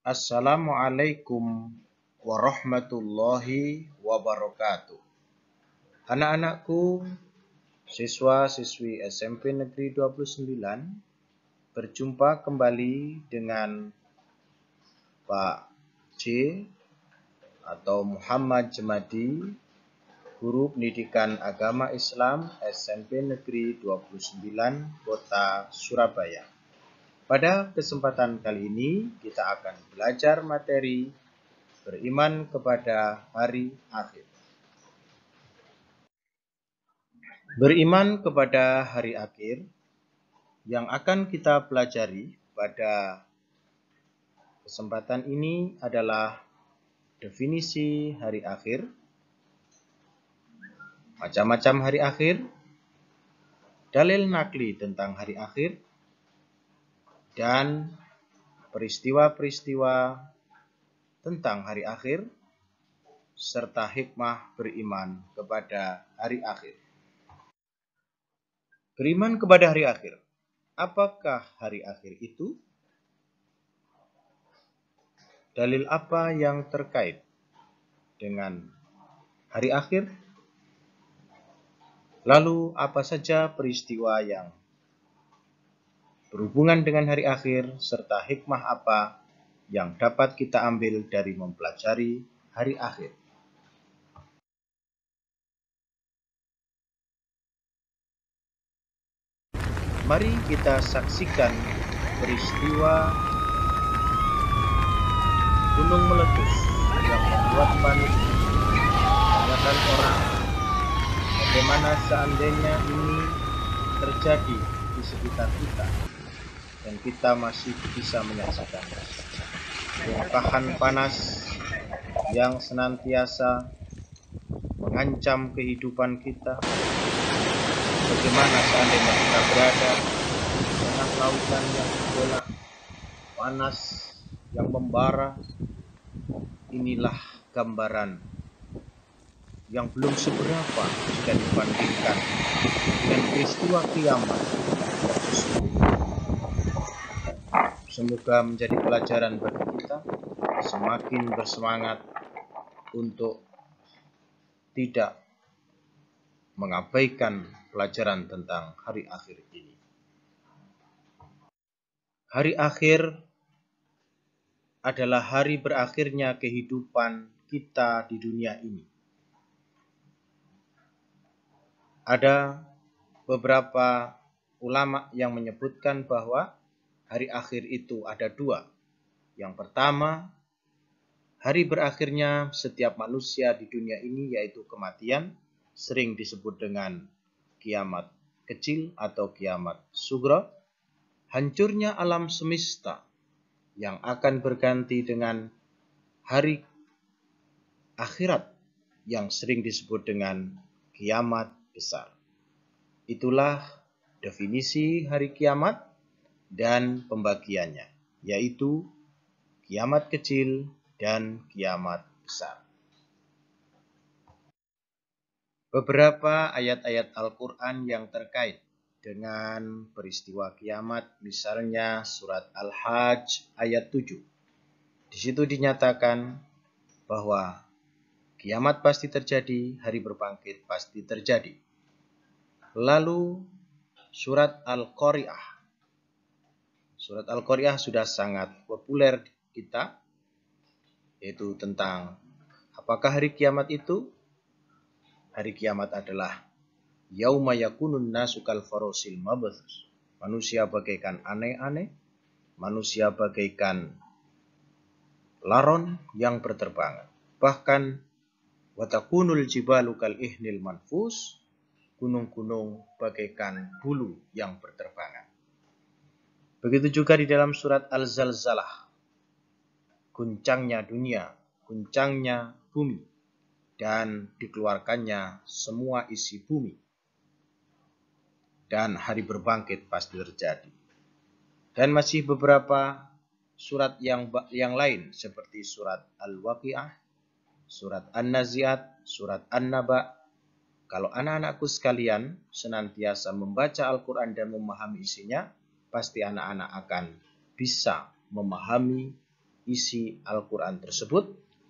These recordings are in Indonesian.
Assalamualaikum warahmatullahi wabarakatuh. Anak-anakku, siswa-siswi SMP Negeri 29, berjumpa kembali dengan Pak J atau Muhammad Jemadi, Guru Pendidikan Agama Islam SMP Negeri 29, Kota Surabaya. Pada kesempatan kali ini kita akan belajar materi beriman kepada hari akhir. Beriman kepada hari akhir yang akan kita pelajari pada kesempatan ini adalah definisi hari akhir, macam-macam hari akhir, dalil nakli tentang hari akhir, dan peristiwa-peristiwa tentang hari akhir, serta hikmah beriman kepada hari akhir. Beriman kepada hari akhir. Apakah hari akhir itu? Dalil apa yang terkait dengan hari akhir? Lalu apa saja peristiwa yang berhubungan dengan hari akhir, serta hikmah apa yang dapat kita ambil dari mempelajari hari akhir? Mari kita saksikan peristiwa gunung meletus yang membuat panik kebanyakan orang. Bagaimana seandainya ini terjadi di sekitar kita dan kita masih bisa menyaksikan bongkahan panas yang senantiasa mengancam kehidupan kita. Bagaimana seandainya kita berada di tengah lautan yang gelap, panas yang membara. Inilah gambaran yang belum seberapa jika dibandingkan dengan peristiwa kiamat yang sesungguhnya. Semoga menjadi pelajaran bagi kita, semakin bersemangat untuk tidak mengabaikan pelajaran tentang hari akhir ini. Hari akhir adalah hari berakhirnya kehidupan kita di dunia ini. Ada beberapa ulama yang menyebutkan bahwa hari akhir itu ada dua. Yang pertama, hari berakhirnya setiap manusia di dunia ini yaitu kematian, sering disebut dengan kiamat kecil atau kiamat sughra, hancurnya alam semesta yang akan berganti dengan hari akhirat yang sering disebut dengan kiamat besar. Itulah definisi hari kiamat dan pembagiannya, yaitu kiamat kecil dan kiamat besar. Beberapa ayat-ayat Al-Quran yang terkait dengan peristiwa kiamat, misalnya surat Al-Hajj ayat 7. Di situ dinyatakan bahwa kiamat pasti terjadi, hari berbangkit pasti terjadi. Lalu surat Al-Qari'ah. Surat Al-Qari'ah sudah sangat populer kita, yaitu tentang apakah hari kiamat itu? Hari kiamat adalah yauma yakunun nasu kal farosil mabthus. Manusia bagaikan aneh-aneh, manusia bagaikan laron yang berterbangan. Bahkan watakunul jibalu kal ihnil manfus, gunung-gunung bagaikan bulu yang berterbangan. Begitu juga di dalam surat Al-Zalzalah, guncangnya dunia, guncangnya bumi, dan dikeluarkannya semua isi bumi. Dan hari berbangkit pasti terjadi. Dan masih beberapa surat yang lain seperti surat Al-Waqi'ah, surat An-Nazi'at, surat An-Naba. Kalau anak-anakku sekalian senantiasa membaca Al-Quran dan memahami isinya, pasti anak-anak akan bisa memahami isi Al-Quran tersebut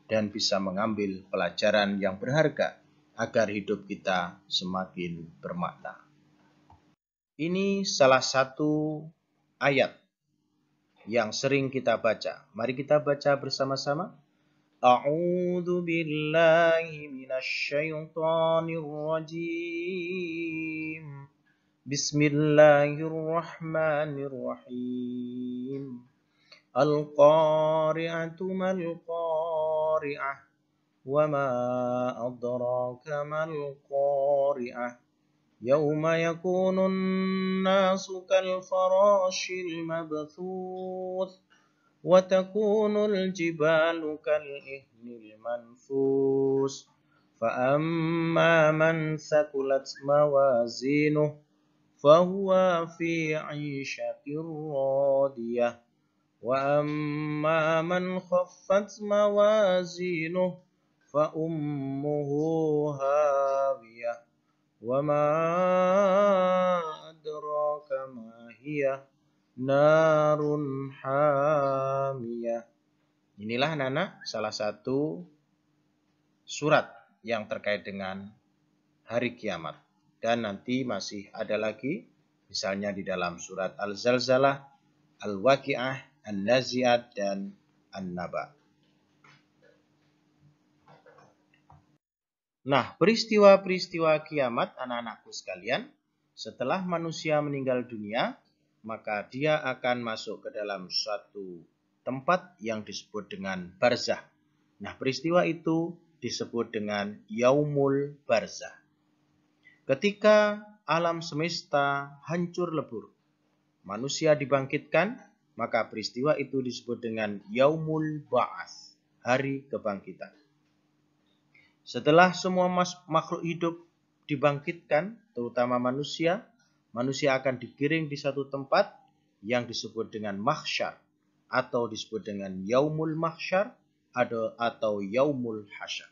dan bisa mengambil pelajaran yang berharga agar hidup kita semakin bermakna. Ini salah satu ayat yang sering kita baca. Mari kita baca bersama-sama. A'udzu billahi minasy syaithanir rajim. Bismillahirrahmanirrahim. Al-qari'atu mal-qari'ah wa ma adraka mal-qari'ah. Yauma yakunun nasu kal-farashil mabthuth wa takunul jibalu kal-ihnil manfus. Fa amma man thaqulat mawazinuhu fahuwa fi 'ishatir radiyah wa amma man khaffat mawazinuhu fa ummuhu hawiyah wa ma adraka ma hiya narun hamiyah. Inilah Nana salah satu surat yang terkait dengan hari kiamat. Dan nanti masih ada lagi, misalnya di dalam surat Al-Zalzalah, Al-Waqi'ah, An-Nazi'at, dan An-Naba. Nah, peristiwa-peristiwa kiamat anak-anakku sekalian, setelah manusia meninggal dunia, maka dia akan masuk ke dalam suatu tempat yang disebut dengan barzah. Nah, peristiwa itu disebut dengan Yaumul Barzah. Ketika alam semesta hancur lebur, manusia dibangkitkan, maka peristiwa itu disebut dengan Yaumul Ba'ats, hari kebangkitan. Setelah semua makhluk hidup dibangkitkan, terutama manusia akan digiring di satu tempat yang disebut dengan mahsyar, atau disebut dengan Yaumul Mahsyar atau Yaumul Hasyar.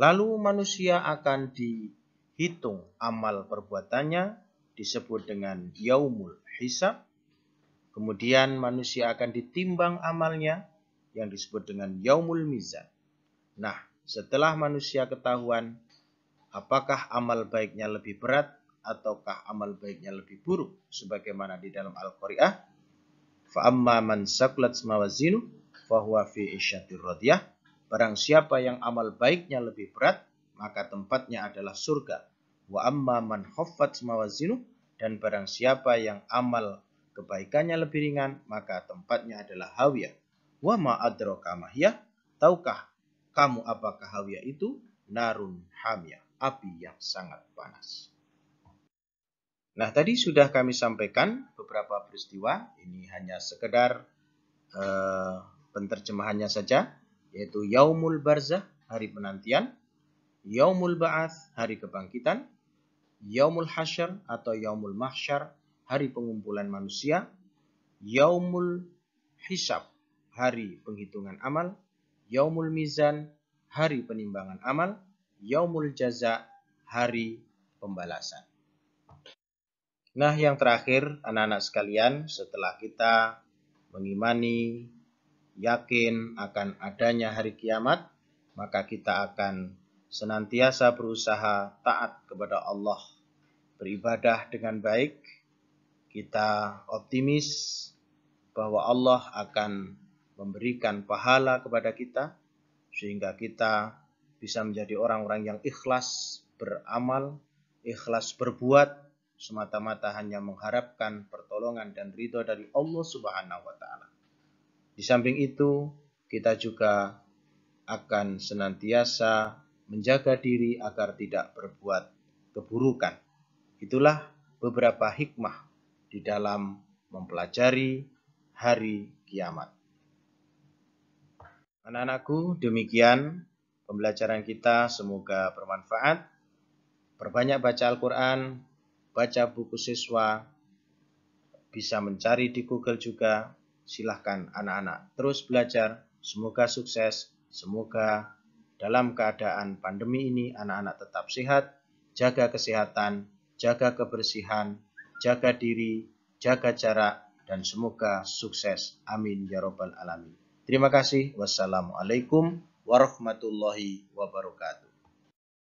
Lalu manusia akan dihitung amal perbuatannya, disebut dengan Yaumul Hisab. Kemudian manusia akan ditimbang amalnya, yang disebut dengan Yaumul Mizan. Nah, setelah manusia ketahuan apakah amal baiknya lebih berat ataukah amal baiknya lebih buruk, sebagaimana di dalam Al-Qari'ah, fa amma man saqulat mawazinuhu fa huwa fi 'isyatir radiyah. Barang siapa yang amal baiknya lebih berat, maka tempatnya adalah surga. Wa amma man khaffat mawazinuhu, dan barang siapa yang amal kebaikannya lebih ringan, maka tempatnya adalah hawiyah. Wa ma adraka ma hiya, tahukah kamu apakah hawiyah itu? Narun hamiyah, api yang sangat panas. Nah, tadi sudah kami sampaikan beberapa peristiwa. Ini hanya sekedar penterjemahannya saja, yaitu Yaumul Barzah, hari penantian, Yaumul Ba'ats, hari kebangkitan, Yaumul Hasyar atau Yaumul Mahsyar, hari pengumpulan manusia, Yaumul Hisab, hari penghitungan amal, Yaumul Mizan, hari penimbangan amal, Yaumul Jaza, hari pembalasan. Nah, yang terakhir, anak-anak sekalian, setelah kita mengimani, yakin akan adanya hari kiamat, maka kita akan senantiasa berusaha taat kepada Allah, beribadah dengan baik. Kita optimis bahwa Allah akan memberikan pahala kepada kita, sehingga kita bisa menjadi orang-orang yang ikhlas beramal, ikhlas berbuat, semata-mata hanya mengharapkan pertolongan dan ridho dari Allah Subhanahu wa Ta'ala. Di samping itu, kita juga akan senantiasa menjaga diri agar tidak berbuat keburukan. Itulah beberapa hikmah di dalam mempelajari hari kiamat. Anak-anakku, demikian pembelajaran kita, semoga bermanfaat. Perbanyak baca Al-Quran, baca buku siswa, bisa mencari di Google juga. Silahkan anak-anak terus belajar, semoga sukses, semoga dalam keadaan pandemi ini anak-anak tetap sehat, jaga kesehatan, jaga kebersihan, jaga diri, jaga jarak, dan semoga sukses. Amin ya rabbal alamin. Terima kasih. Wassalamualaikum warahmatullahi wabarakatuh.